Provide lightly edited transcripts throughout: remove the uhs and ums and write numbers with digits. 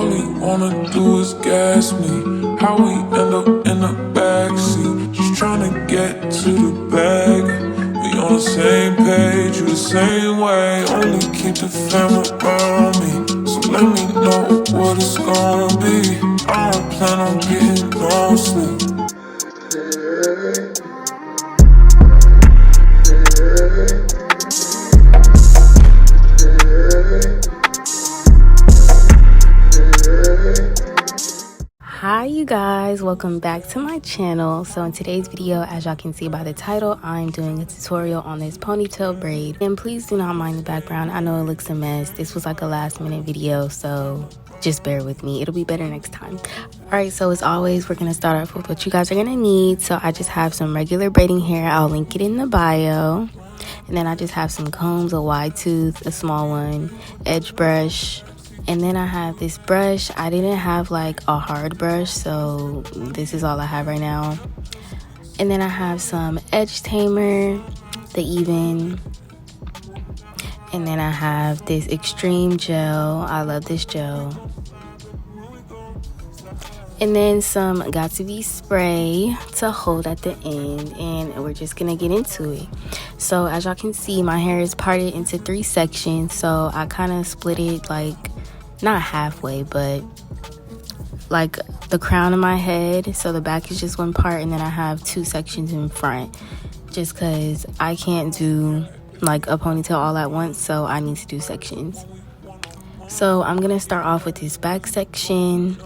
All he wanna do is gas me. How we end up in the backseat, just trying to get to the bag. We on the same page, you the same way. Only keep the fam around me, so let me know what it's gonna be. I don't plan on getting no sleep. Hi you guys, welcome back to my channel. So in today's video, as y'all can see by the title, I'm doing a tutorial on this ponytail braid, and please do not mind the background. I know it looks a mess. This was like a last minute video, so just bear with me, it'll be better next time. All right, so as always, we're gonna start off with what you guys are gonna need. So I just have some regular braiding hair, I'll link it in the bio, and then I just have some combs, a wide tooth, a small one, edge brush. And then I have this brush. I didn't have like a hard brush, so this is all I have right now. And then I have some edge tamer, the EBIN. And then I have this Xtreme gel. I love this gel. And then some got to be spray to hold at the end, and we're just gonna get into it. So as y'all can see, my hair is parted into 3 sections, so I kind of split it like not halfway, but like the crown of my head, so the back is just one part, and then I have 2 sections in front, just because I can't do like a ponytail all at once, so I need to do sections. So I'm gonna start off with this back section,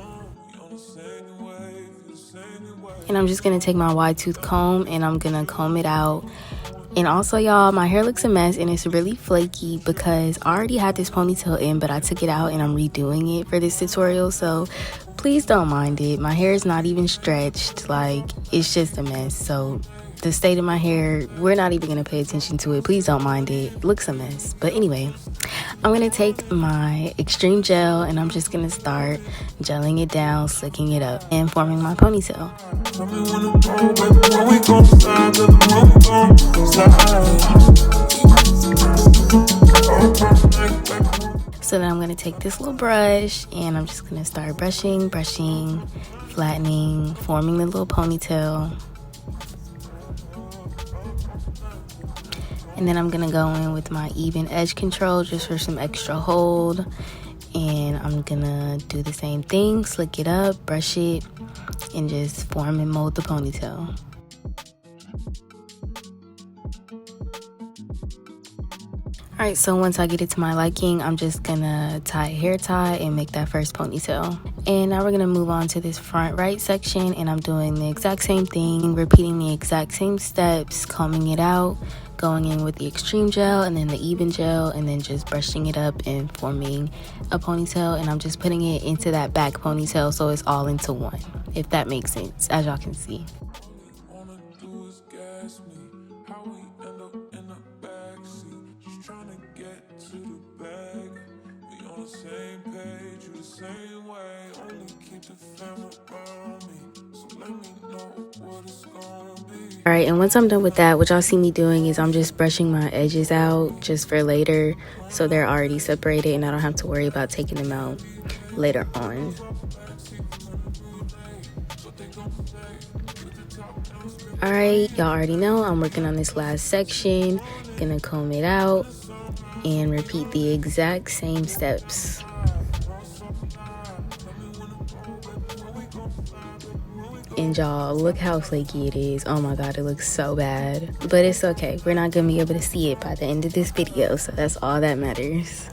and I'm just gonna take my wide tooth comb and I'm gonna comb it out. And also, y'all, my hair looks a mess and it's really flaky because I already had this ponytail in, but I took it out and I'm redoing it for this tutorial, so please don't mind it. My hair is not even stretched, like it's just a mess. So the state of my hair, we're not even gonna pay attention to it. Please don't mind it. It looks a mess. But anyway, I'm gonna take my Xtreme gel and I'm just gonna start gelling it down, slicking it up, and forming my ponytail. So then I'm gonna take this little brush and I'm just gonna start brushing, flattening, forming the little ponytail. And then I'm gonna go in with my EBIN edge control just for some extra hold. And I'm gonna do the same thing, slick it up, brush it, and just form and mold the ponytail. Alright, so once I get it to my liking, I'm just gonna tie a hair tie and make that first ponytail. And now we're gonna move on to this front right section, and I'm doing the exact same thing, repeating the exact same steps, combing it out, going in with the Xtreme gel and then the EBIN gel, and then just brushing it up and forming a ponytail. And I'm just putting it into that back ponytail so it's all into one, if that makes sense, as y'all can see. Alright, and once I'm done with that, what y'all see me doing is I'm just brushing my edges out just for later, so they're already separated and I don't have to worry about taking them out later on. Alright, y'all already know I'm working on this last section. Gonna comb it out and repeat the exact same steps. And y'all, look how flaky it is. Oh my god, it looks so bad. But it's okay. We're not gonna be able to see it by the end of this video, so that's all that matters.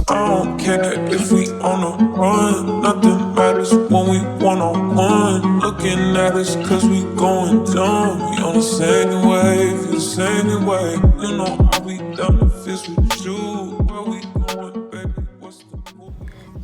I don't care if we on a run, nothing matters when we one-on-one. Looking at us cause we going dumb. We on the same wave, feel the same way. You know I'll be done if it's with you. Where we going, baby? What's the move?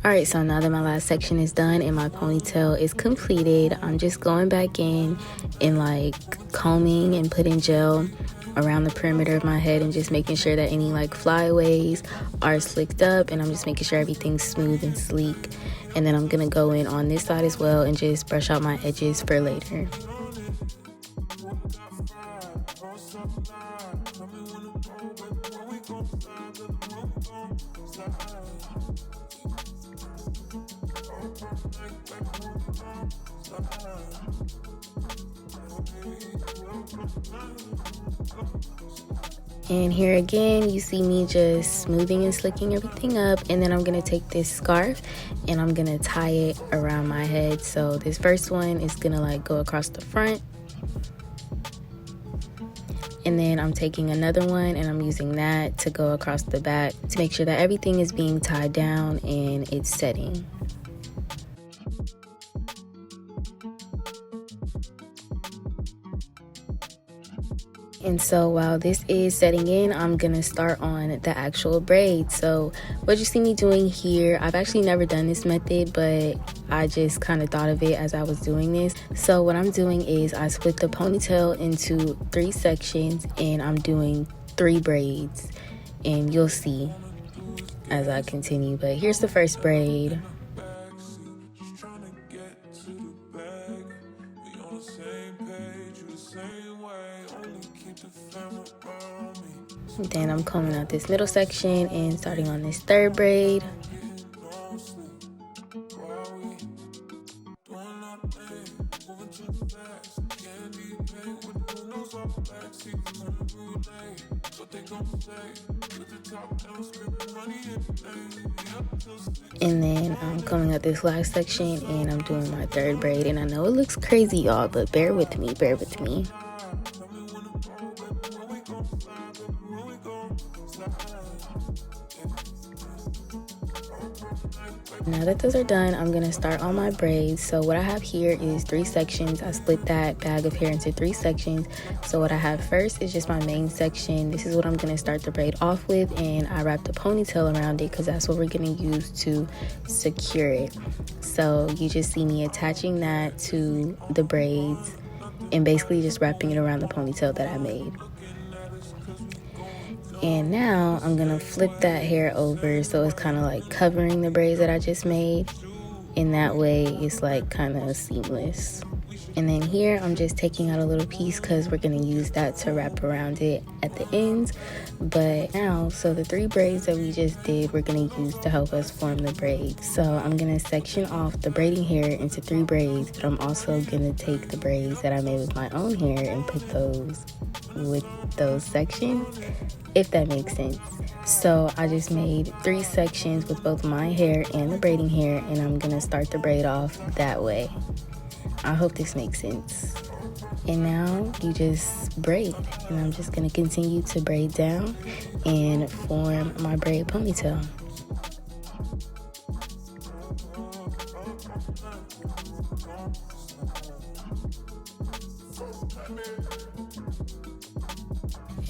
Alright, so now that my last section is done and my ponytail is completed, I'm just going back in and like combing and putting gel around the perimeter of my head and just making sure that any like flyaways are slicked up, and I'm just making sure everything's smooth and sleek. And then I'm gonna go in on this side as well and just brush out my edges for later. And here again, you see me just smoothing and slicking everything up. And then I'm gonna take this scarf and I'm gonna tie it around my head. So this first one is gonna like go across the front. And then I'm taking another one and I'm using that to go across the back to make sure that everything is being tied down and it's setting. And so while this is setting in, I'm gonna start on the actual braid. So what you see me doing here, I've actually never done this method, but I just kind of thought of it as I was doing this. So what I'm doing is I split the ponytail into 3 sections and I'm doing 3 braids, and you'll see as I continue. But here's the first braid. Then I'm combing out this middle section and starting on this 3rd braid. And then I'm combing out this last section and I'm doing my 3rd braid. And I know it looks crazy, y'all, but bear with me, bear with me. Now that those are done, I'm gonna start on my braids. So what I have here is 3 sections. I split that bag of hair into 3 sections. So what I have first is just my main section. This is what I'm gonna start the braid off with, and I wrapped a ponytail around it because that's what we're gonna use to secure it. So you just see me attaching that to the braids and basically just wrapping it around the ponytail that I made. And now I'm gonna flip that hair over so it's kind of like covering the braids that I just made. In that way, it's like kind of seamless. And then here I'm just taking out a little piece because we're gonna use that to wrap around it at the ends. But now, so the 3 braids that we just did, we're gonna use to help us form the braids. So I'm gonna section off the braiding hair into 3 braids, but I'm also gonna take the braids that I made with my own hair and put those with those sections, if that makes sense. So I just made 3 sections with both my hair and the braiding hair, and I'm gonna start the braid off that way. I hope this makes sense. And now you just braid, and I'm just gonna continue to braid down and form my braid ponytail.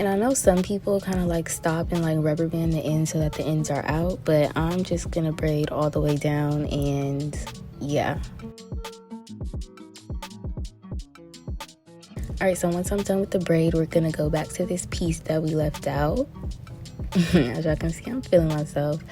And I know some people kind of like stop and like rubber band the ends so that the ends are out, but I'm just gonna braid all the way down, and yeah. Alright, so once I'm done with the braid, we're gonna go back to this piece that we left out. As y'all can see, I'm feeling myself,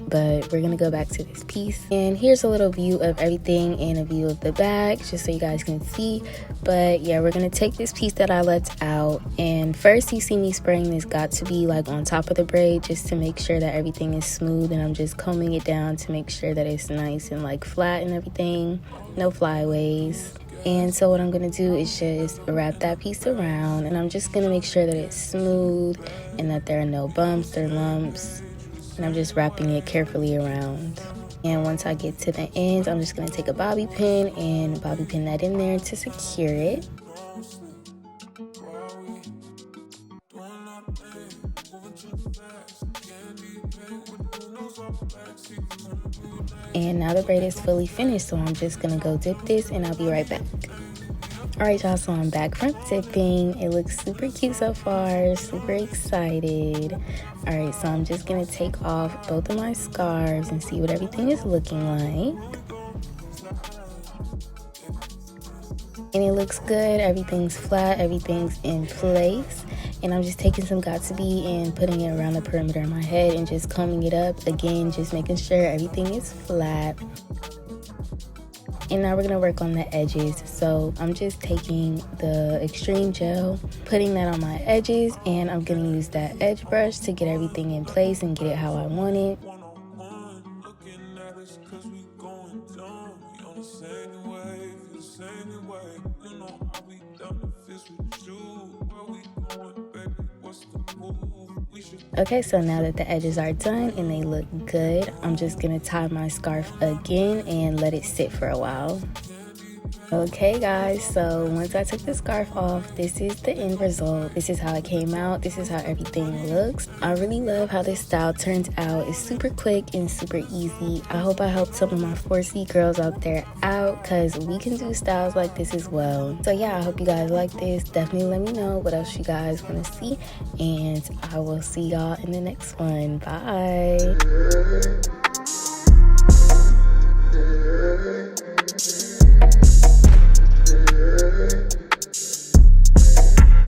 but we're gonna go back to this piece. And here's a little view of everything and a view of the back, just so you guys can see. But yeah, we're gonna take this piece that I left out, and first you see me spraying this got to be like on top of the braid, just to make sure that everything is smooth, and I'm just combing it down to make sure that it's nice and like flat and everything, no flyaways. And so what I'm gonna do is just wrap that piece around, and I'm just gonna make sure that it's smooth and that there are no bumps or lumps, and I'm just wrapping it carefully around. And once I get to the ends, I'm just gonna take a bobby pin and bobby pin that in there to secure it. And now the braid is fully finished, so I'm just gonna go dip this and I'll be right back. Alright y'all, so I'm back from dipping. It looks super cute so far, super excited. Alright, so I'm just gonna take off both of my scarves and see what everything is looking like. And it looks good, everything's flat, everything's in place. And I'm just taking some Got2b and putting it around the perimeter of my head and just combing it up. Again, just making sure everything is flat. And now we're gonna work on the edges. So I'm just taking the Xtreme gel, putting that on my edges, and I'm gonna use that edge brush to get everything in place and get it how I want it. Okay, so now that the edges are done and they look good, I'm just gonna tie my scarf again and let it sit for a while. Okay guys, so once I took the scarf off, this is the end result. This is how it came out. This is how everything looks. I really love how this style turns out. It's super quick and super easy. I hope I helped some of my 4C girls out there out, because we can do styles like this as well. So yeah, I hope you guys like this. Definitely let me know what else you guys want to see, and I will see y'all in the next one. Bye.